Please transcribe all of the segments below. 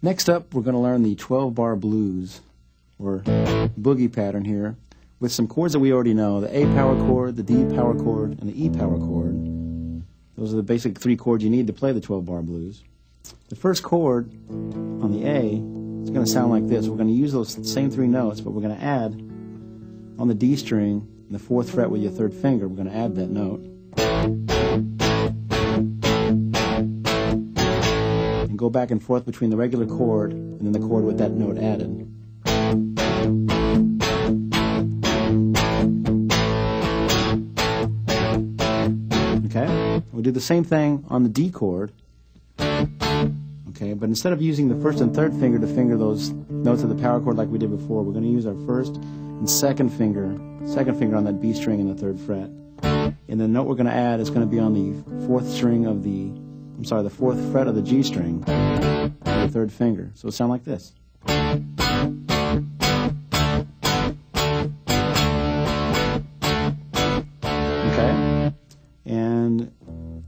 Next up, we're going to learn the 12-bar blues, or boogie pattern here, with some chords that we already know, the A power chord, the D power chord, and the E power chord. Those are the basic 3 chords you need to play the 12-bar blues. The first chord on the A is going to sound like this. We're going to use those same 3 notes, but we're going to add on the D string, the 4th fret with your 3rd finger, we're going to add that note. And go back and forth between the regular chord and then the chord with that note added. Okay? We'll do the same thing on the D chord. Okay, but instead of using the 1st and 3rd finger to finger those notes of the power chord like we did before, we're going to use our 1st and 2nd finger on that B string and the 3rd fret. And the note we're going to add is going to be on the 4th string of the, the 4th fret of the G string, with the 3rd finger. So it'll sound like this. Okay? And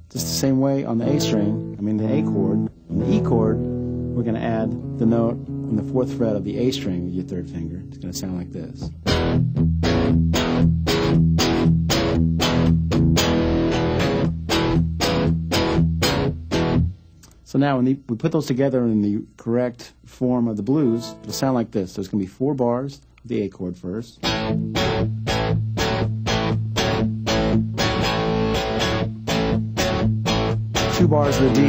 just the same way on the A string, the A chord. On the E chord, we're going to add the note on the 4th fret of the A string with your 3rd finger. It's going to sound like this. So now when we put those together in the correct form of the blues, it'll sound like this. There's going to be 4 bars of the A chord first. 2 bars of the D.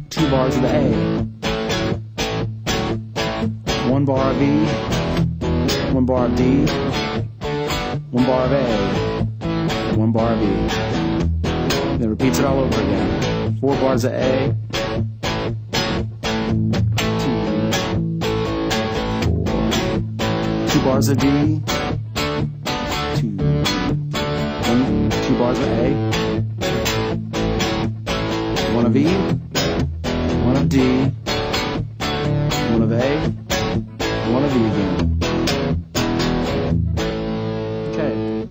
2 bars of the A. 1 bar of E. 1 bar of D. 1 bar of A. And 1 bar of E. Then it repeats it all over again. 4 bars of A. 2, 4. 2 bars of D. 2 bars of A. 1 of E. 1 of D. 1 of A. 1 of E again. Okay.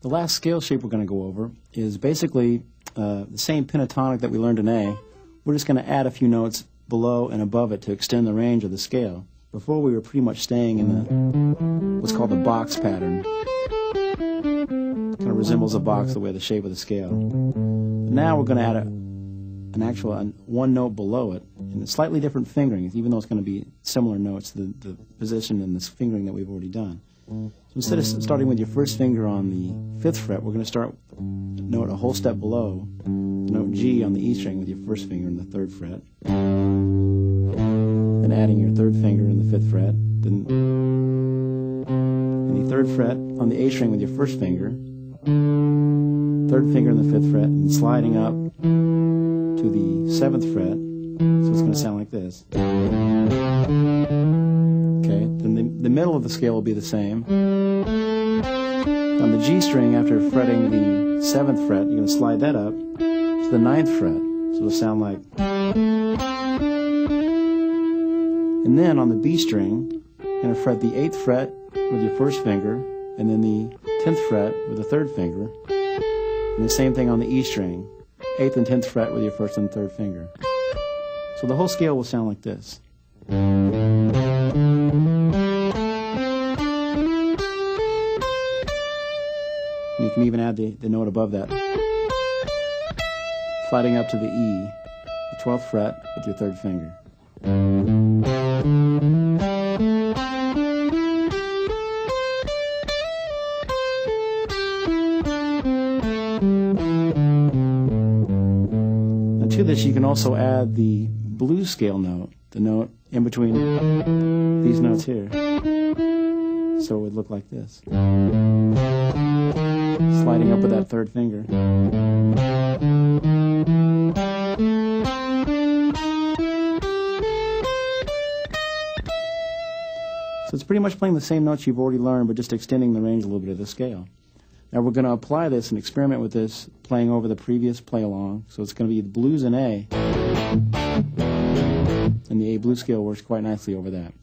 The last scale shape we're going to go over is basically the same pentatonic that we learned in A. We're just going to add a few notes below and above it to extend the range of the scale. Before we were pretty much staying in the what's called the box pattern. Kind of resembles a box the way the shape of the scale. But now we're going to add an actual one note below it and a slightly different fingering, even though it's going to be similar notes to the position and this fingering that we've already done. So instead of starting with your 1st finger on the 5th fret, we're going to start a note a whole step below, the note G on the E string with your 1st finger in the 3rd fret. Then adding your 3rd finger in the 5th fret. Then in the 3rd fret on the A string with your 1st finger. 3rd finger in the 5th fret, and sliding up to to the 7th fret, so it's going to sound like this. Okay, then the middle of the scale will be the same. On the G string, after fretting the 7th fret, you're going to slide that up to the 9th fret, so it'll sound like. And then on the B string, you're going to fret the 8th fret with your first finger, and then the 10th fret with the 3rd finger. And the same thing on the E string, 8th and 10th fret with your 1st and 3rd finger. So the whole scale will sound like this. And you can even add the note above that, sliding up to the E, the 12th fret with your 3rd finger. Now to this you can also add the blues scale note, the note in between these notes here. So it would look like this. Sliding up with that 3rd finger. So it's pretty much playing the same notes you've already learned, but just extending the range a little bit of the scale. Now we're going to apply this and experiment with this, playing over the previous play-along. So it's going to be the blues in A, and the A blues scale works quite nicely over that.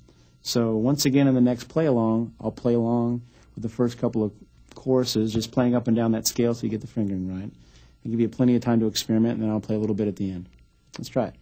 So once again in the next play-along, I'll play along with the first couple of choruses, just playing up and down that scale so you get the fingering right. I'll give you plenty of time to experiment, and then I'll play a little bit at the end. Let's try it.